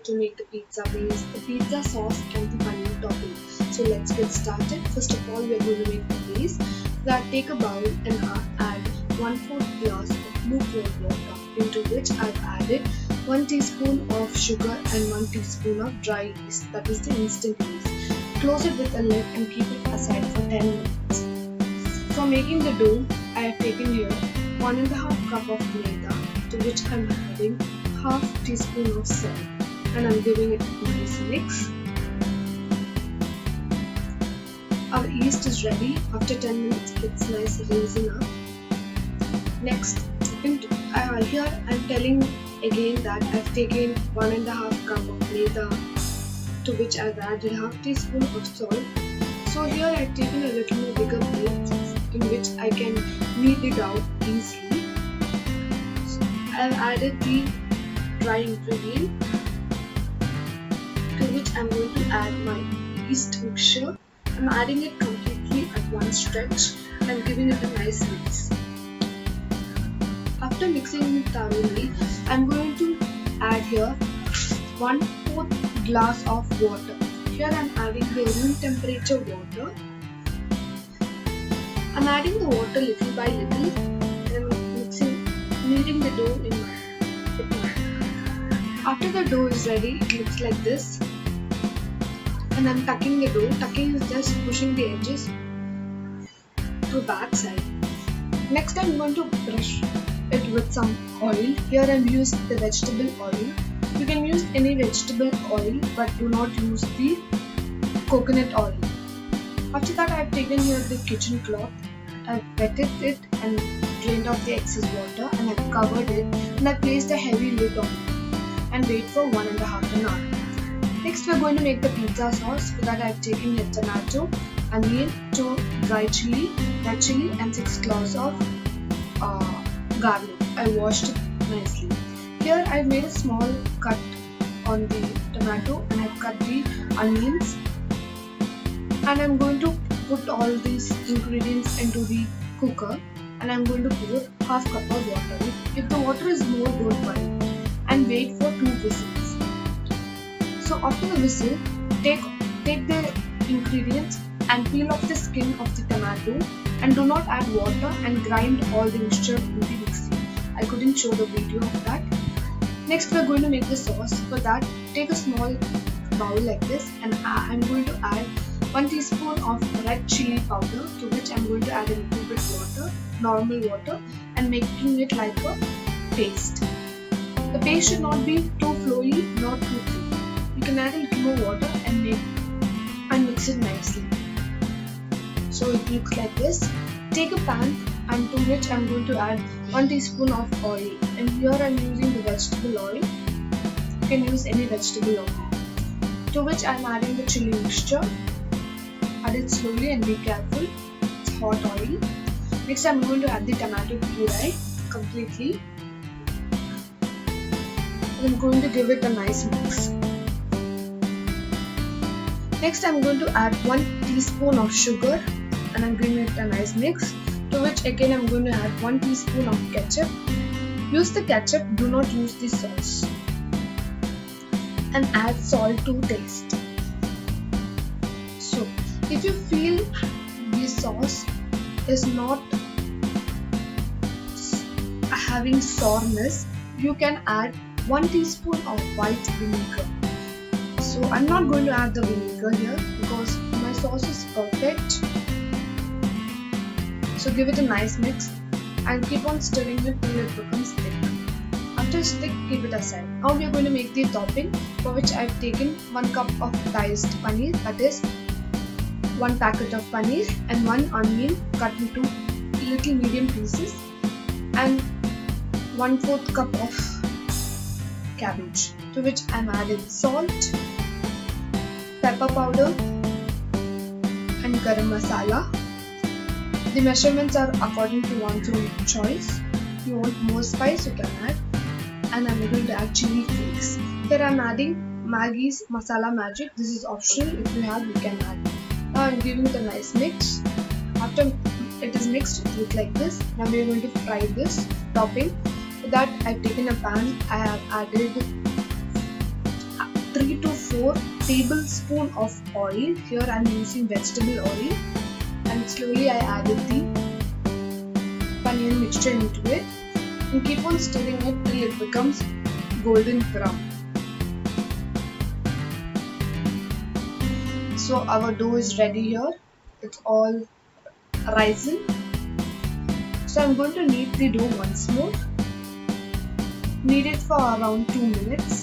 to make the pizza base, the pizza sauce and the paneer topping. So let's get started. First of all, we are going to make the base. For that, take a bowl and add 1/4 glass of lukewarm water, into which I've added 1 teaspoon of sugar and 1 teaspoon of dry yeast, that is the instant yeast. Close it with a lid and keep it aside for 10 minutes. For making the dough, I have taken here 1½ cup of maida, to which I am adding half teaspoon of salt, and I am giving it a nice mix. Our yeast is ready. After 10 minutes, it's nice raising up. Next, here I am telling again that I have taken 1½ cup of maida, to which I have added half teaspoon of salt. So here I have taken a little more bigger plate in which I can knead it out easily. I have added the dry ingredient, to which I am going to add my yeast mixture. I am adding it completely at one stretch and giving it a nice mix. After mixing it thoroughly, I am going to add here 1/4 glass of water. Here I am adding the room temperature water. I am adding the water little by little and kneading the dough in my hand. After the dough is ready, it looks like this. And I am tucking the dough. Tucking is just pushing the edges to back side. Next I am going to brush it with some oil. Here I have used the vegetable oil. You can use any vegetable oil, but do not use the coconut oil. After that, I have taken here the kitchen cloth. I have wetted it and drained off the excess water, and I have covered it, and I placed a heavy lid on it and wait for 1½ hour. Next, we are going to make the pizza sauce. For that, I have taken here tomato, onion, red chili, and 6 cloves of garlic. I washed it nicely. Here I have made a small cut on the tomato, and I have cut the onions, and I am going to put all these ingredients into the cooker, and I am going to pour ½ cup of water. If the water is more, don't worry, and wait for 2 whistles. So after the whistle, take the ingredients and peel off the skin of the tomato, and do not add water, and grind all the mixture in the mixie. I couldn't show the video of that. Next, we are going to make the sauce. For that, take a small bowl like this, and I am going to add 1 teaspoon of red chili powder, to which I am going to add a little bit water, normal water, and making it like a paste. The paste should not be too flowy, not too thick. You can add a little more water and mix it nicely. So it looks like this. Take a pan, and to which I am going to add 1 teaspoon of oil, and here I am using the vegetable oil. You can use any vegetable oil. To which I am adding the chili mixture. Add it slowly and be careful. It's hot oil. Next I am going to add the tomato puree completely. I am going to give it a nice mix. Next I am going to add 1 teaspoon of sugar, and I am giving it a nice mix. To which again I am going to add 1 teaspoon of ketchup. Use the ketchup, do not use the sauce. And add salt to taste. So if you feel the sauce is not having sourness, you can add 1 teaspoon of white vinegar. So I am not going to add the vinegar here because my sauce is perfect. So give it a nice mix and keep on stirring it till it becomes thick. After it's thick, keep it aside. Now we are going to make the topping, for which I have taken 1 cup of diced paneer, that is 1 packet of paneer, and 1 onion cut into little medium pieces, and 1/4 cup of cabbage, to which I am adding salt, pepper powder, and garam masala. The measurements are according to one's own choice. If you want more spice, you can add. And I am going to add chili flakes. Here I am adding Maggie's masala magic. This is optional. If you have, you can add. Now I am giving it a nice mix. After it is mixed, it looks like this. Now we are going to fry this topping. For that, I have taken a pan. I have added 3 to 4 tablespoons of oil. Here I am using vegetable oil, and slowly I added the paneer mixture into it and keep on stirring it till it becomes golden brown. So our dough is ready here. It's all rising. So I'm going to knead the dough once more. Knead it for around 2 minutes.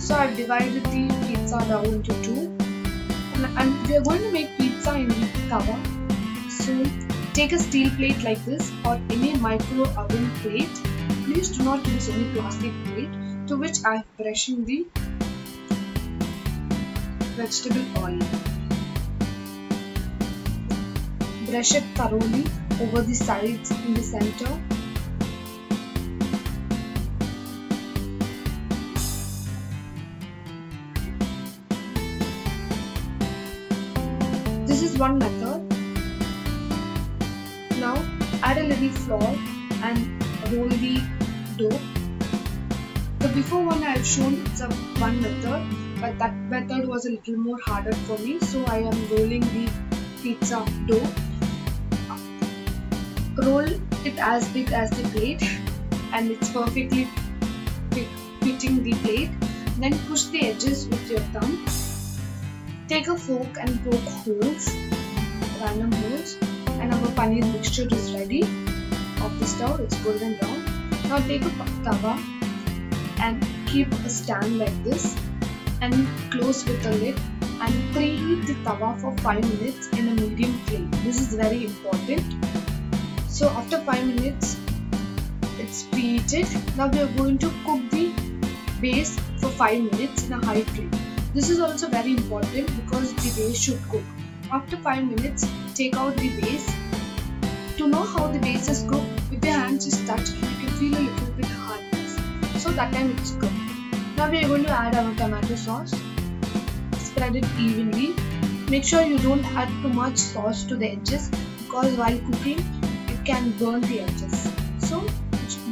So I've divided the pizza dough into two, and we are going to make pizza in the tawa. So take a steel plate like this or any micro oven plate. Please do not use any plastic plate, to which I am brushing the vegetable oil. Brush it thoroughly over the sides in the center. This is one method. Now add a little flour and roll the dough. The before one I have shown it's a one method, but that method was a little more harder for me, so I am rolling the pizza dough. Roll it as big as the plate, and it's perfectly fitting the plate. Then push the edges with your thumb. Take a fork and poke holes, random holes, and our paneer mixture is ready. Off the stove, it's golden brown. Now take a tawa and keep a stand like this and close with a lid and preheat the tawa for 5 minutes in a medium flame. This is very important. So after 5 minutes, it's preheated. Now we are going to cook the base for 5 minutes in a high flame. This is also very important because the base should cook. After 5 minutes, take out the base. To know how the base is cooked, with your hands just touch, you can feel a little bit hardness. So that time it's cooked. Now we are going to add our tomato sauce. Spread it evenly. Make sure you don't add too much sauce to the edges, because while cooking, it can burn the edges. So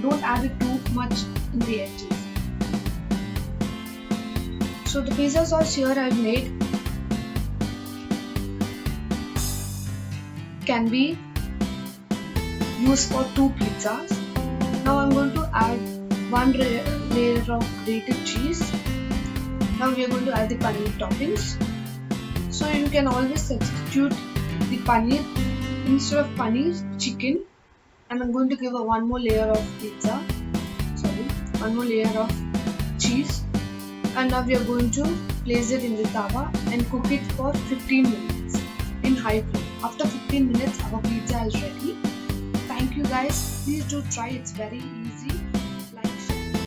don't add it too much in the edges. So the pizza sauce here I've made can be used for 2 pizzas. Now I'm going to add 1 layer of grated cheese. Now we are going to add the paneer toppings. So you can always substitute the paneer instead of paneer, chicken. And I'm going to give one more layer of one more layer of cheese. And now we are going to place it in the tawa and cook it for 15 minutes in high flame. After 15 minutes, our pizza is ready. Thank you guys. Please do try. It's very easy.